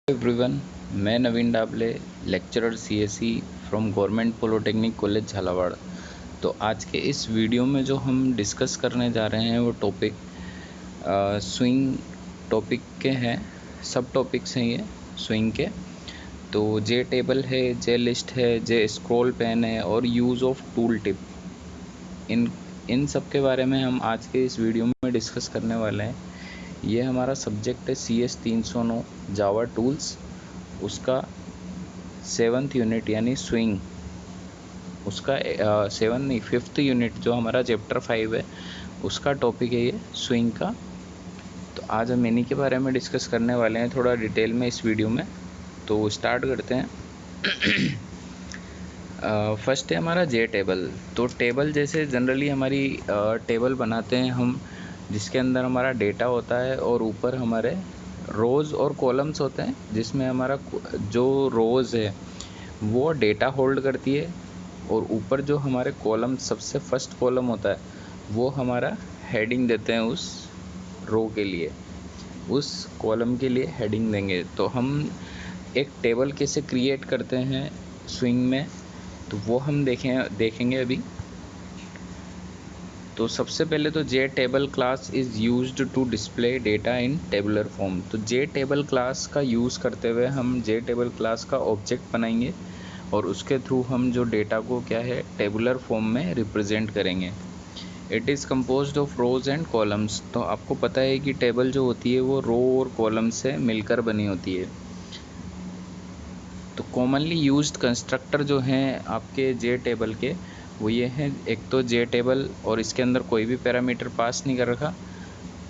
Everyone, मैं Naveen Dable, lecturer CSE from government polytechnic college Jhalawar. तो आज के इस वीडियो में जो हम डिस्कस करने जा रहे हैं वो टॉपिक स्विंग टॉपिक के हैं। सब टॉपिक्स हैं ये स्विंग के। तो जे टेबल है, जे लिस्ट है, जे स्क्रॉल पेन है और यूज़ ऑफ टूल टिप, इन सब के बारे में हम आज के इस वीडियो में डिस्कस करने वाले हैं। ये हमारा सब्जेक्ट है CS 309 जावा टूल्स, उसका 7th यूनिट यानी स्विंग, उसका 7 नहीं 5th यूनिट जो हमारा चैप्टर 5 है उसका टॉपिक है ये स्विंग का। तो आज हम इन्हीं के बारे में डिस्कस करने वाले हैं थोड़ा डिटेल में इस वीडियो में। तो स्टार्ट करते हैं। फर्स्ट है हमारा जे टेबल। तो टेबल जैसे जनरली हमारी टेबल बनाते हैं हम, जिसके अंदर हमारा डेटा होता है और ऊपर हमारे रोज़ और कॉलम्स होते हैं, जिसमें हमारा जो रोज़ है वो डेटा होल्ड करती है और ऊपर जो हमारे कॉलम सबसे फर्स्ट कॉलम होता है वो हमारा हेडिंग देते हैं उस रो के लिए, उस कॉलम के लिए हेडिंग देंगे। तो हम एक टेबल कैसे क्रिएट करते हैं स्विंग में, तो वो हम देखेंगे अभी। तो सबसे पहले तो J table class is used to display data in tabular form. तो जे टेबल क्लास का यूज़ करते हुए हम जे टेबल क्लास का ऑब्जेक्ट बनाएंगे और उसके थ्रू हम जो डेटा को क्या है टेबुलर फॉर्म में रिप्रेजेंट करेंगे। It is composed of rows and columns. तो आपको पता है कि टेबल जो होती है वो रो और कॉलम से मिलकर बनी होती है। तो कॉमनली यूज्ड कंस्ट्रक्टर जो हैं आपके जे टेबल के वो ये हैं, एक तो जे टेबल और इसके अंदर कोई भी पैरामीटर पास नहीं कर रखा।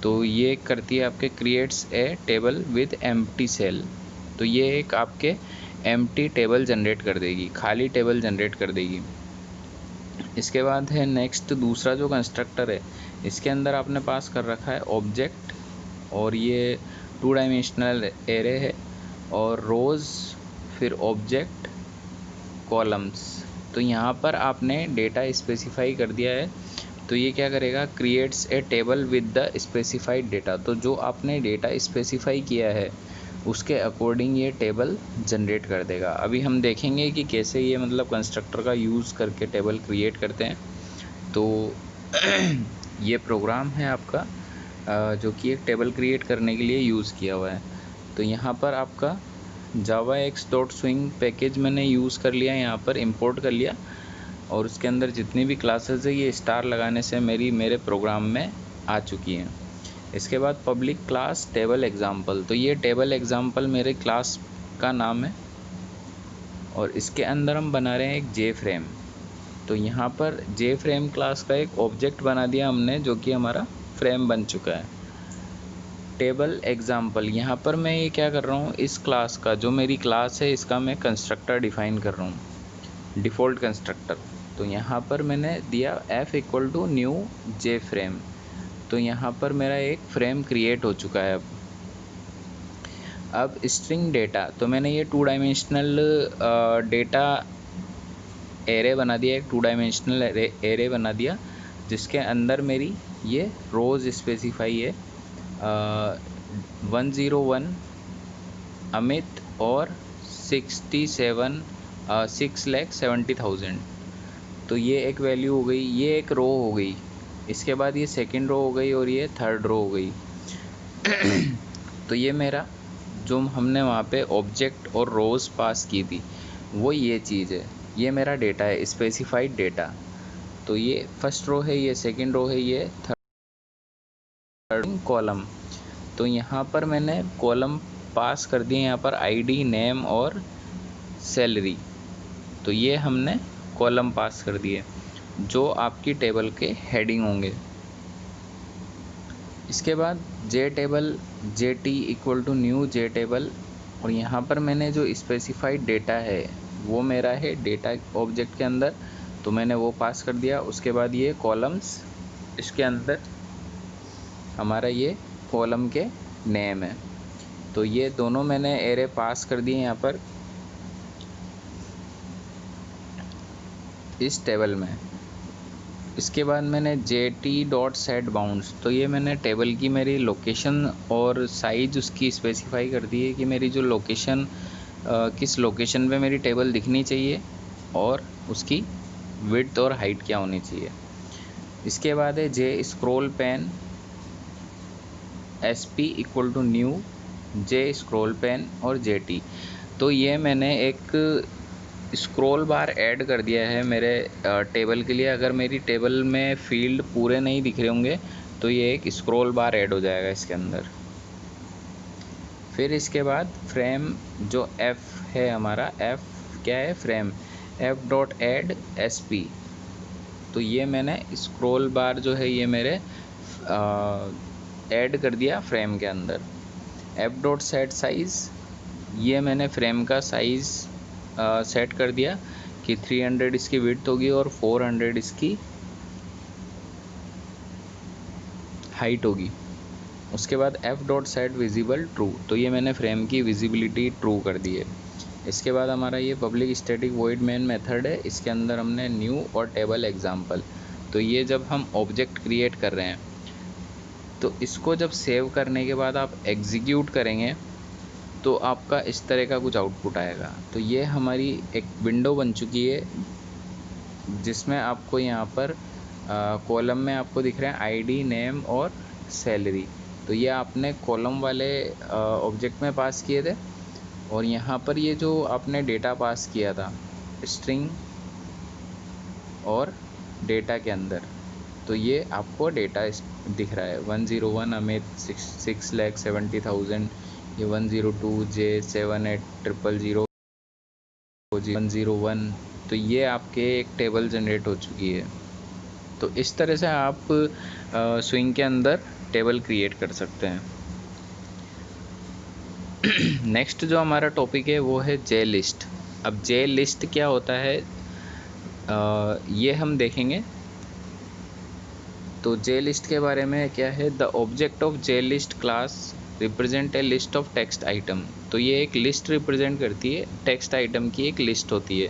तो ये करती है आपके creates a table with empty cell. तो ये एक आपके एम्प्टी टेबल जनरेट कर देगी, खाली टेबल जनरेट कर देगी। इसके बाद है नेक्स्ट दूसरा जो कंस्ट्रक्टर है, इसके अंदर आपने पास कर रखा है ऑब्जेक्ट, और ये 2 डायमेंशनल एरे है और रोज़, फिर ऑब्जेक्ट, कॉलम्स। तो यहाँ पर आपने डेटा स्पेसिफाई कर दिया है। तो ये क्या करेगा, creates a table with the specified data. तो जो आपने डेटा स्पेसिफाई किया है उसके अकॉर्डिंग ये टेबल जनरेट कर देगा। अभी हम देखेंगे कि कैसे ये मतलब कंस्ट्रक्टर का यूज़ करके टेबल क्रिएट करते हैं। तो ये प्रोग्राम है आपका जो कि एक टेबल क्रिएट करने के लिए यूज़ किया हुआ है। तो यहाँ पर आपका javax.swing पैकेज मैंने यूज़ कर लिया, यहाँ पर इंपोर्ट कर लिया और उसके अंदर जितनी भी क्लासेस है ये स्टार लगाने से मेरे प्रोग्राम में आ चुकी हैं। इसके बाद पब्लिक क्लास टेबल एग्जाम्पल। तो ये टेबल एग्जाम्पल मेरे क्लास का नाम है और इसके अंदर हम बना रहे हैं एक जे फ्रेम। तो यहाँ पर जे फ्रेम क्लास का एक ऑब्जेक्ट बना दिया हमने जो कि हमारा फ्रेम बन चुका है। टेबल एग्जाम्पल, यहाँ पर मैं ये क्या कर रहा हूँ, इस क्लास का जो मेरी क्लास है इसका मैं कंस्ट्रक्टर डिफ़ाइन कर रहा हूँ, डिफ़ॉल्ट कंस्ट्रक्टर। तो यहाँ पर मैंने दिया f equal to new J frame. तो यहाँ पर मेरा एक फ्रेम क्रिएट हो चुका है। अब स्ट्रिंग डेटा, तो मैंने ये 2 डायमेंशनल डेटा एरे बना दिया, एक 2 डायमेंशनल एरे बना दिया जिसके अंदर मेरी ये रोज़ स्पेसिफाई है 101 अमित और 6,70,000। तो ये एक वैल्यू हो गई, ये एक रो हो गई, इसके बाद ये सेकंड रो हो गई और ये थर्ड रो हो गई। तो ये मेरा जो हमने वहाँ पे ऑब्जेक्ट और रोज़ पास की थी वो ये चीज़ है, ये मेरा डेटा है, स्पेसिफाइड डेटा। तो ये फर्स्ट रो है, ये सेकंड रो है, ये थर्ड कॉलम। तो यहाँ पर मैंने कॉलम पास कर दिए, यहाँ पर आईडी, नेम और सैलरी। तो ये हमने कॉलम पास कर दिए जो आपकी टेबल के हेडिंग होंगे। इसके बाद J table J T equal to new J table, और यहाँ पर मैंने जो स्पेसिफाइड डेटा है वो मेरा है डेटा ऑब्जेक्ट के अंदर, तो मैंने वो पास कर दिया। उसके बाद ये कॉलम्स, इसके अंदर हमारा ये कॉलम के नेम है। तो ये दोनों मैंने एरे पास कर दिए यहाँ पर इस टेबल में। इसके बाद मैंने JT.setBounds, तो ये मैंने टेबल की मेरी लोकेशन और साइज उसकी स्पेसिफाई कर दी है कि मेरी जो लोकेशन किस लोकेशन पे मेरी टेबल दिखनी चाहिए और उसकी विड्थ और हाइट क्या होनी चाहिए। इसके बाद है J scroll pane SP equal to new J scroll pane और JT। तो ये मैंने एक स्क्रॉल बार ऐड कर दिया है मेरे टेबल के लिए। अगर मेरी टेबल में फील्ड पूरे नहीं दिख रहे होंगे तो ये एक स्क्रॉल बार ऐड हो जाएगा इसके अंदर। फिर इसके बाद फ्रेम जो F है हमारा, F क्या है, फ्रेम F.add SP। तो ये मैंने स्क्रॉल बार जो है ये मेरे ऐड कर दिया फ्रेम के अंदर। F.set साइज़, ये मैंने फ्रेम का साइज़ सेट कर दिया कि 300 इसकी विड्थ होगी और 400 इसकी हाइट होगी। उसके बाद F.set विजिबल ट्रू, तो ये मैंने फ्रेम की विजिबिलिटी ट्रू कर दी है। इसके बाद हमारा ये public static void main method है, इसके अंदर हमने न्यू और टेबल एग्जाम्पल। तो ये जब हम ऑब्जेक्ट क्रिएट कर रहे हैं तो इसको जब सेव करने के बाद आप एग्जीक्यूट करेंगे तो आपका इस तरह का कुछ आउटपुट आएगा। तो ये हमारी एक विंडो बन चुकी है जिसमें आपको यहाँ पर कॉलम में आपको दिख रहे हैं आईडी, नेम और सैलरी। तो ये आपने कॉलम वाले ऑब्जेक्ट में पास किए थे और यहाँ पर ये जो आपने डेटा पास किया था स्ट्रिंग और डेटा के अंदर, तो ये आपको डेटा दिख रहा है 101 अमित 6,70,000, ये 102 J7800 101। तो ये आपके एक टेबल जनरेट हो चुकी है। तो इस तरह से आप स्विंग के अंदर टेबल क्रिएट कर सकते हैं। नेक्स्ट जो हमारा टॉपिक है वो है जे लिस्ट। अब जे लिस्ट क्या होता है ये हम देखेंगे। तो जे लिस्ट के बारे में क्या है, the object of J list class represent a list of text item. तो ये एक लिस्ट रिप्रेजेंट करती है, टेक्स्ट आइटम की एक लिस्ट होती है।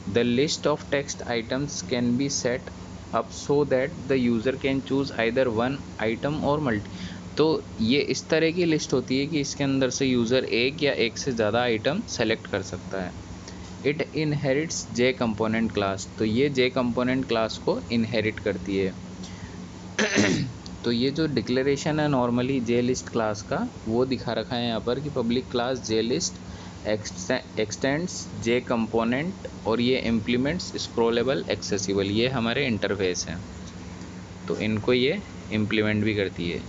The list of text items can be set up so that the user can choose either one item और मल्टी। तो ये इस तरह की लिस्ट होती है कि इसके अंदर से यूज़र एक या एक से ज़्यादा आइटम सेलेक्ट कर सकता है। It inherits J component class, तो ये जे कंपोनेंट क्लास को इनहेरिट करती है। तो ये जो डिक्लेरेशन है नॉर्मली जे लिस्ट क्लास का वो दिखा रखा है यहाँ पर कि पब्लिक क्लास जे लिस्ट एक्सटेंड्स जे कंपोनेंट और ये इम्प्लीमेंट्स स्क्रॉलेबल एक्सेसिबल, ये हमारे इंटरफेस हैं तो इनको ये इम्प्लीमेंट भी करती है।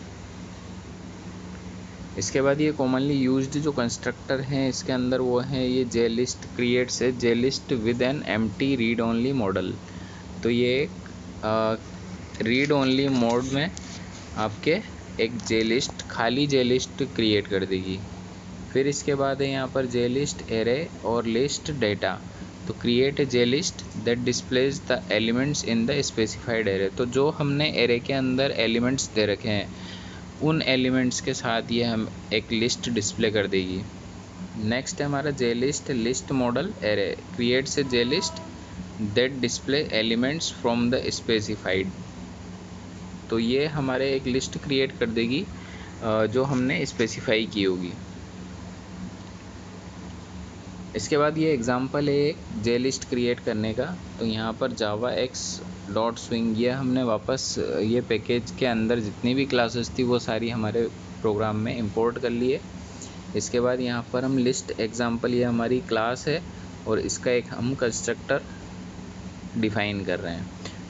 इसके बाद ये कॉमनली यूज्ड जो कंस्ट्रक्टर हैं इसके अंदर वो हैं ये जे लिस्ट क्रिएट्स है J list with an empty read only model. तो ये एक रीड ओनली मोड में आपके एक जे लिस्ट, खाली जे लिस्ट क्रिएट कर देगी। फिर इसके बाद है यहाँ पर जे लिस्ट एरे और लिस्ट डेटा। तो create a J list that displays the elements in the specified array. तो जो हमने एरे के अंदर एलिमेंट्स दे रखे हैं उन एलिमेंट्स के साथ ये हम एक लिस्ट डिस्प्ले कर देगी। नेक्स्ट है हमारा J list list model array creates a J list that display elements from the specified. तो ये हमारे एक लिस्ट क्रिएट कर देगी जो हमने स्पेसिफाई की होगी। इसके बाद ये एग्जांपल है एक जे लिस्ट क्रिएट करने का। तो यहाँ पर javax.swing ये हमने वापस ये पैकेज के अंदर जितनी भी क्लासेस थी वो सारी हमारे प्रोग्राम में इंपोर्ट कर लिए। इसके बाद यहाँ पर हम लिस्ट एग्जांपल, ये हमारी क्लास है और इसका एक हम कंस्ट्रक्टर डिफाइन कर रहे हैं।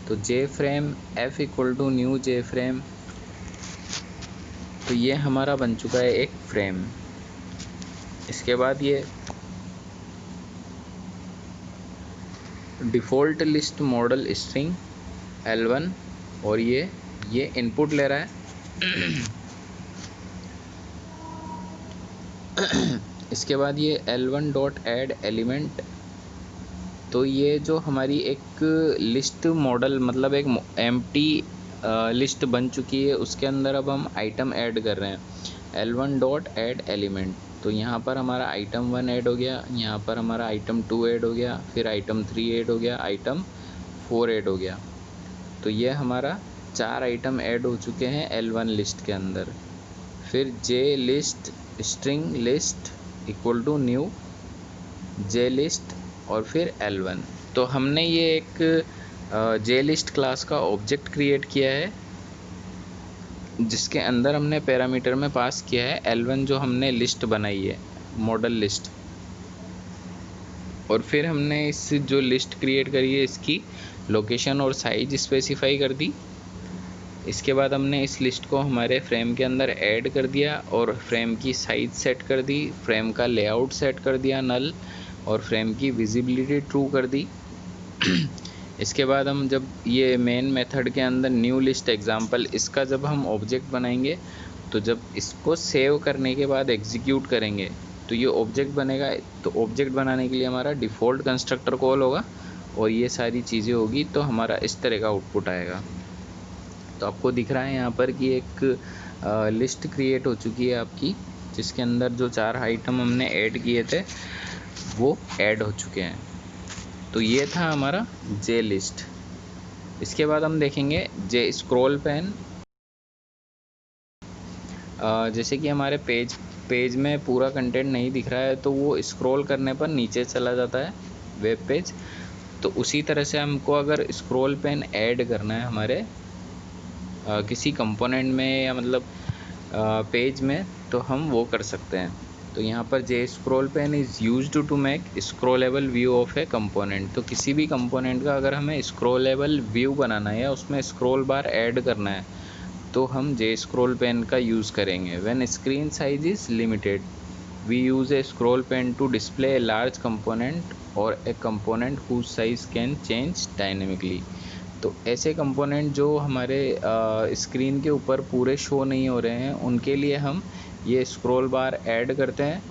तो J frame F equal to new J frame, तो ये हमारा बन चुका है एक फ्रेम। इसके बाद ये default list model string L1 और ये इनपुट ले रहा है। इसके बाद ये L1.add एलिमेंट। तो ये जो हमारी एक लिस्ट मॉडल मतलब एक एम्प्टी लिस्ट बन चुकी है उसके अंदर अब हम आइटम ऐड कर रहे हैं L1.add एलिमेंट। तो यहाँ पर हमारा आइटम 1 ऐड हो गया, यहाँ पर हमारा आइटम 2 ऐड हो गया, फिर आइटम 3 ऐड हो गया, आइटम 4 ऐड हो गया। तो ये हमारा 4 आइटम ऐड हो चुके हैं L1 लिस्ट के अंदर। फिर J list string list equal to new J list और फिर L1। तो हमने ये एक जे लिस्ट क्लास का ऑब्जेक्ट क्रिएट किया है, जिसके अंदर हमने पैरामीटर में पास किया है L1 जो हमने लिस्ट बनाई है, मॉडल लिस्ट। और फिर हमने इस जो लिस्ट क्रिएट करी है इसकी लोकेशन और साइज स्पेसिफाई कर दी। इसके बाद हमने इस लिस्ट को हमारे फ्रेम के अंदर ऐड कर दिया और फ्रेम की साइज सेट कर दी, फ्रेम का लेआउट सेट कर दिया नल, और फ्रेम की विजिबिलिटी ट्रू कर दी। इसके बाद हम जब ये मेन मेथड के अंदर न्यू लिस्ट एग्जाम्पल, इसका जब हम ऑब्जेक्ट बनाएंगे तो जब इसको सेव करने के बाद एग्जीक्यूट करेंगे तो ये ऑब्जेक्ट बनेगा। तो ऑब्जेक्ट बनाने के लिए हमारा डिफ़ॉल्ट कंस्ट्रक्टर कॉल होगा और ये सारी चीज़ें होगी, तो हमारा इस तरह का आउटपुट आएगा। तो आपको दिख रहा है यहाँ पर कि एक लिस्ट क्रिएट हो चुकी है आपकी, जिसके अंदर जो 4 आइटम हमने ऐड किए थे वो ऐड हो चुके हैं। तो ये था हमारा जे लिस्ट। इसके बाद हम देखेंगे जे स्क्रॉल पेन। जैसे कि हमारे पेज में पूरा कंटेंट नहीं दिख रहा है तो वो स्क्रॉल करने पर नीचे चला जाता है वेब पेज। तो उसी तरह से हमको अगर स्क्रॉल पेन ऐड करना है हमारे किसी कंपोनेंट में या मतलब पेज में, तो हम वो कर सकते हैं। तो यहाँ पर J scroll pane is used to make scrollable view of a component. तो किसी भी कंपोनेंट का अगर हमें स्क्रॉलेबल व्यू बनाना है या उसमें स्क्रॉल बार ऐड करना है तो हम जे स्क्रॉल पेन का यूज़ करेंगे। When screen size is limited we use a scroll pane to display a large component और a component whose size can change dynamically. तो ऐसे कंपोनेंट जो हमारे स्क्रीन के ऊपर पूरे शो नहीं हो रहे हैं उनके लिए हम ये स्क्रॉल बार ऐड करते हैं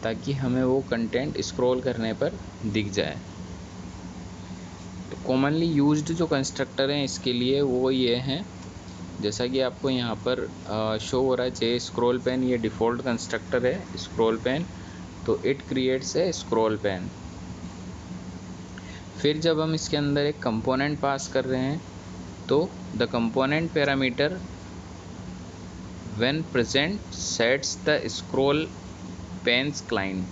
ताकि हमें वो कंटेंट स्क्रॉल करने पर दिख जाए। तो कॉमनली यूज्ड जो कंस्ट्रक्टर हैं इसके लिए वो ये हैं, जैसा कि आपको यहाँ पर शो हो रहा है जे स्क्रॉल पेन, ये डिफ़ॉल्ट कंस्ट्रक्टर है स्क्रॉल पेन। तो it creates a scroll pane. फिर जब हम इसके अंदर एक कंपोनेंट पास कर रहे हैं तो the component parameter when present sets the scroll pane's client.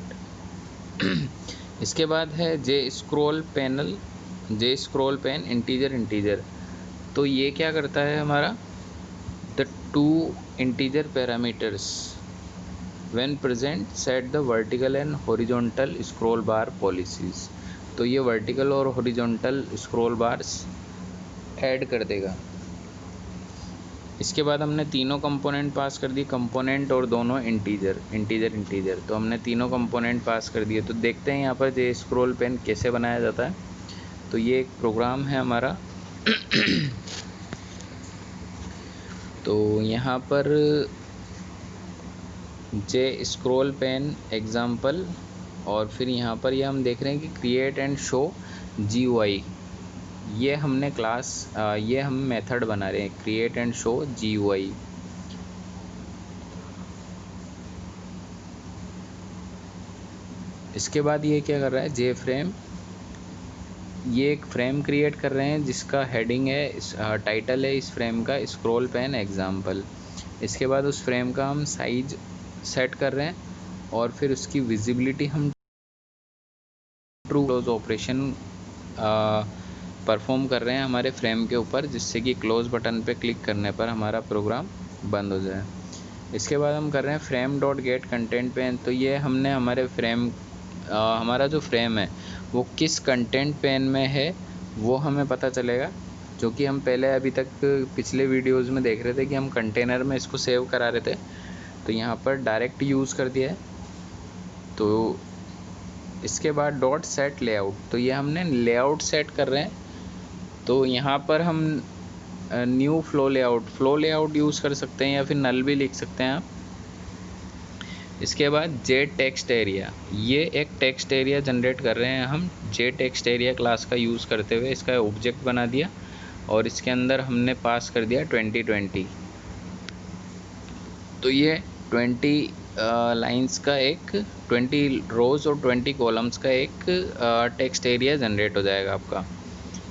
इसके बाद है जे स्क्रॉल पेन इंटीजर। तो ये क्या करता है हमारा, the 2 integer parameters when present set the vertical and horizontal scroll bar policies. तो ये वर्टिकल और हॉरिजॉन्टल स्क्रॉल बार्स ऐड कर देगा। इसके बाद हमने तीनों कंपोनेंट पास कर दिए, कंपोनेंट और दोनों इंटीजर। तो हमने तीनों कंपोनेंट पास कर दिए। तो देखते हैं यहाँ पर जे स्क्रॉल पेन कैसे बनाया जाता है। तो ये एक प्रोग्राम है हमारा। तो यहाँ पर जे स्क्रॉल पेन एग्जाम्पल, और फिर यहाँ पर ये हम देख रहे हैं कि क्रिएट एंड शो GUI। ये हमने ये हम मेथड बना रहे हैं क्रिएट एंड शो GUI। इसके बाद ये क्या कर रहा है, जे फ्रेम, ये एक फ्रेम क्रिएट कर रहे हैं जिसका हेडिंग है, टाइटल है इस फ्रेम का स्क्रॉल पेन एग्जाम्पल। इसके बाद उस फ्रेम का हम साइज सेट कर रहे हैं और फिर उसकी विजिबिलिटी हम ट्रू क्लोज ऑपरेशन परफॉर्म कर रहे हैं हमारे फ्रेम के ऊपर, जिससे कि क्लोज बटन पे क्लिक करने पर हमारा प्रोग्राम बंद हो जाए। इसके बाद हम कर रहे हैं frame dot get content pane. तो ये हमने हमारे हमारा जो फ्रेम है वो किस कंटेंट पेन में है वो हमें पता चलेगा, जो कि हम पहले अभी तक पिछले वीडियोज़ में देख रहे थे कि हम कंटेनर में इसको सेव करा रहे थे। तो यहाँ पर डायरेक्ट यूज़ कर दिया है। तो इसके बाद डॉट सेट लेआउट, तो ये हमने लेआउट सेट कर रहे हैं। तो यहाँ पर हम न्यू फ्लो लेआउट यूज़ कर सकते हैं या फिर नल भी लिख सकते हैं आप। इसके बाद जे टेक्स्ट एरिया, ये एक टेक्स्ट एरिया जनरेट कर रहे हैं हम जे टेक्स्ट एरिया क्लास का यूज़ करते हुए। इसका ऑब्जेक्ट बना दिया और इसके अंदर हमने पास कर दिया 2020। तो ये 20 लाइंस का 20 रोज़ और 20 कॉलम्स का एक टेक्स्ट एरिया जनरेट हो जाएगा आपका।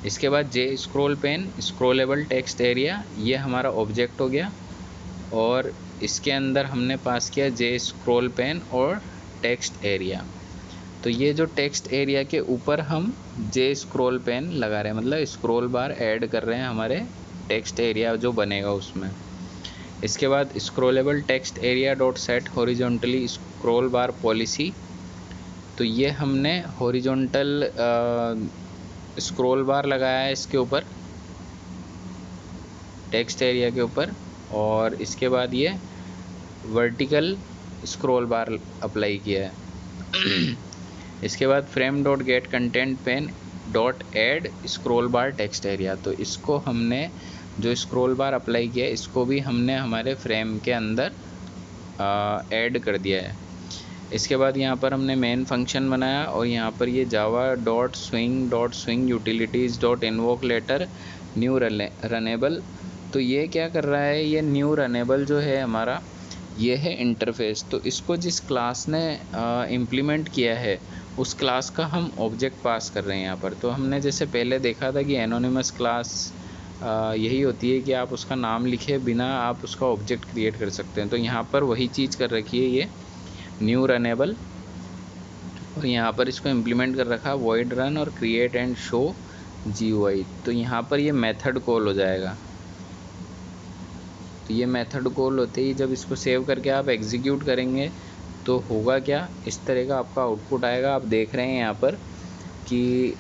इसके बाद जे scroll pen scrollable text area, ये हमारा ऑब्जेक्ट हो गया, और इसके अंदर हमने पास किया जे स्क्रॉल पेन और टेक्स्ट एरिया। तो ये जो टेक्स्ट एरिया के ऊपर हम जे स्क्रॉल पेन लगा रहे हैं, मतलब स्क्रॉल बार ऐड कर रहे हैं हमारे टेक्स्ट एरिया जो बनेगा उसमें। इसके बाद scrollable text area dot set horizontally scroll bar policy, तो ये हमने हॉरिजॉन्टल स्क्रॉल बार लगाया है इसके ऊपर टेक्स्ट एरिया के ऊपर, और इसके बाद ये वर्टिकल स्क्रॉल बार अप्लाई किया है। इसके बाद frame dot get content pane dot add scroll bar text area, तो इसको हमने जो स्क्रॉल बार अप्लाई किया है इसको भी हमने हमारे फ्रेम के अंदर ऐड कर दिया है। इसके बाद यहाँ पर हमने मेन फंक्शन बनाया, और यहाँ पर ये Java dot swing utilities dot invoke later new runnable, तो ये क्या कर रहा है, ये न्यू रनेबल जो है हमारा ये है इंटरफेस। तो इसको जिस क्लास ने इम्प्लीमेंट किया है उस क्लास का हम ऑब्जेक्ट पास कर रहे हैं यहाँ पर। तो हमने जैसे पहले देखा था कि एनोनिमस क्लास यही होती है कि आप उसका नाम लिखे बिना आप उसका ऑब्जेक्ट क्रिएट कर सकते हैं। तो यहाँ पर वही चीज़ कर रखी है ये न्यू रनेबल, और यहाँ पर इसको इम्प्लीमेंट कर रखा वॉइड रन और क्रिएट एंड शो GUI। तो यहाँ पर ये मेथड कॉल हो जाएगा। तो ये मेथड कॉल होते ही जब इसको सेव करके आप एग्जीक्यूट करेंगे तो होगा क्या, इस तरह का आपका आउटपुट आएगा। आप देख रहे हैं यहाँ पर कि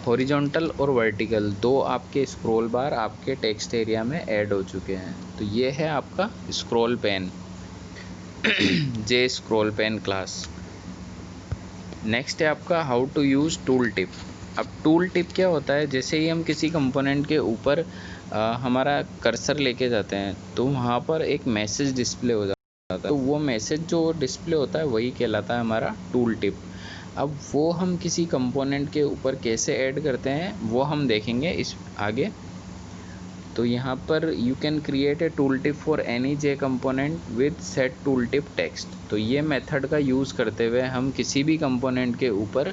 हॉरिजॉन्टल और वर्टिकल दो आपके स्क्रॉल बार आपके टेक्स्ट एरिया में ऐड हो चुके हैं। तो ये है आपका scroll pane J scroll pane class. Next है आपका how to use tool tip. अब टूल टिप क्या होता है, जैसे ही हम किसी कंपोनेंट के ऊपर हमारा कर्सर लेके जाते हैं तो वहाँ पर एक मैसेज डिस्प्ले हो जाता है। तो वो मैसेज जो डिस्प्ले होता है वही कहलाता है हमारा टूल टिप। अब वो हम किसी कंपोनेंट के ऊपर कैसे ऐड करते हैं वो हम देखेंगे इस आगे। तो यहाँ पर you can create a tool tip for any J component with set tool tip text. तो ये मेथड का यूज़ करते हुए हम किसी भी कंपोनेंट के ऊपर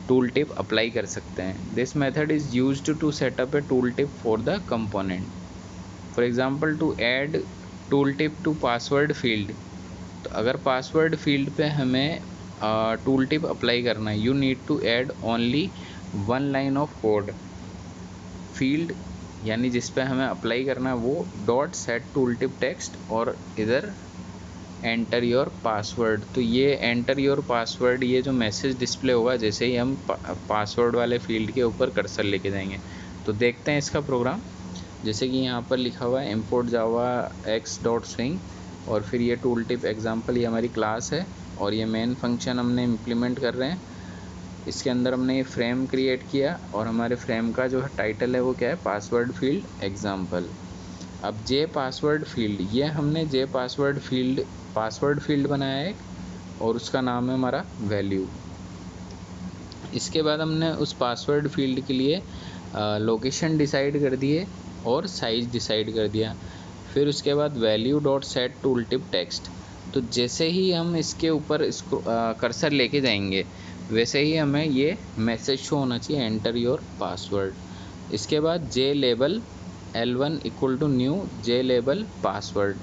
टूल टिप अप्लाई कर सकते हैं। This method is used to set up a tool tip for the component. For example to add tool tip to password field. तो अगर पासवर्ड फील्ड पे हमें टूल टिप अप्लाई करना है, you need to add only one line of code. Field यानी जिस पे हमें अप्लाई करना है वो dot set tool tip text, और इधर एंटर योर पासवर्ड। तो ये एंटर योर पासवर्ड ये जो मैसेज डिस्प्ले होगा जैसे ही हम पासवर्ड वाले फील्ड के ऊपर कर्सर लेके जाएंगे। तो देखते हैं इसका प्रोग्राम। जैसे कि यहाँ पर लिखा हुआ है इम्पोर्ट जावा एक्स डॉट स्विंग, और फिर ये टूल टिप एग्जाम्पल ये हमारी क्लास है, और ये मेन फंक्शन हमने इम्प्लीमेंट कर रहे हैं। इसके अंदर हमने ये फ्रेम क्रिएट किया, और हमारे फ्रेम का जो टाइटल है वो क्या है, पासवर्ड फील्ड एग्जाम्पल। अब जे पासवर्ड फील्ड, ये हमने जे पासवर्ड फील्ड बनाया है, और उसका नाम है हमारा वैल्यू। इसके बाद हमने उस पासवर्ड फील्ड के लिए लोकेशन डिसाइड कर दिए और साइज डिसाइड कर दिया। फिर उसके बाद value dot set tool tip text. तो जैसे ही हम इसके ऊपर इसको कर्सर लेके जाएंगे वैसे ही हमें ये मैसेज शो होना चाहिए एंटर योर पासवर्ड। इसके बाद J label L1 equal to new J label password.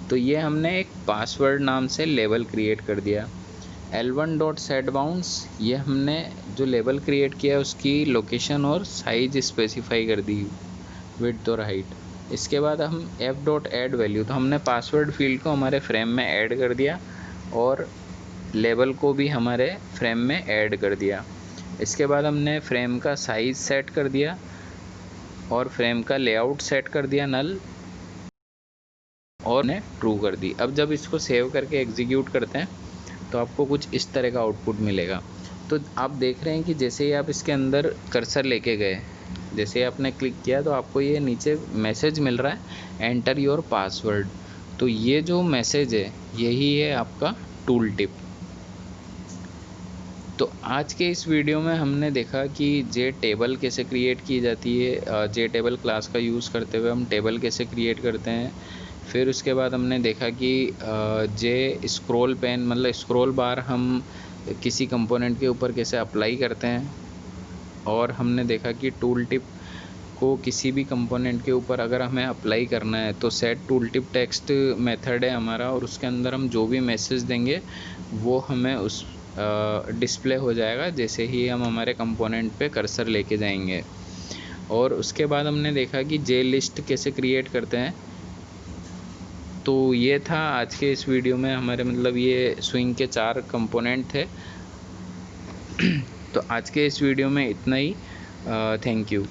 तो ये हमने एक पासवर्ड नाम से लेबल क्रिएट कर दिया। L1 डॉट सेट बाउंड्स, ये हमने जो लेबल क्रिएट किया उसकी लोकेशन और साइज स्पेसिफाई कर दी, विड्थ और हाइट। इसके बाद हम F डॉट ऐड वैल्यू, तो हमने पासवर्ड फील्ड को हमारे फ्रेम में ऐड कर दिया और लेबल को भी हमारे फ्रेम में ऐड कर दिया। इसके बाद हमने फ्रेम का साइज़ सेट कर दिया और फ्रेम का लेआउट सेट कर दिया नल, और ने ट्रू कर दी। अब जब इसको सेव करके एग्जीक्यूट करते हैं तो आपको कुछ इस तरह का आउटपुट मिलेगा। तो आप देख रहे हैं कि जैसे ही आप इसके अंदर कर्सर लेके गए, जैसे ही आपने क्लिक किया तो आपको ये नीचे मैसेज मिल रहा है एंटर योर पासवर्ड। तो ये जो मैसेज है यही है आपका टूल टिप। तो आज के इस वीडियो में हमने देखा कि जे टेबल कैसे क्रिएट की जाती है, जे टेबल क्लास का यूज़ करते हुए हम टेबल कैसे क्रिएट करते हैं। फिर उसके बाद हमने देखा कि जे स्क्रॉल पेन मतलब स्क्रॉल बार हम किसी कंपोनेंट के ऊपर कैसे अप्लाई करते हैं, और हमने देखा कि टूल टिप को किसी भी कंपोनेंट के ऊपर अगर हमें अप्लाई करना है तो set tool tip text method है हमारा, और उसके अंदर हम जो भी मैसेज देंगे वो हमें उस डिस्प्ले हो जाएगा जैसे ही हम हमारे कंपोनेंट पे कर्सर लेके जाएंगे। और उसके बाद हमने देखा कि जे लिस्ट कैसे क्रिएट करते हैं। तो ये था आज के इस वीडियो में हमारे, मतलब ये स्विंग के 4 कंपोनेंट थे। तो आज के इस वीडियो में इतना ही। Thank you.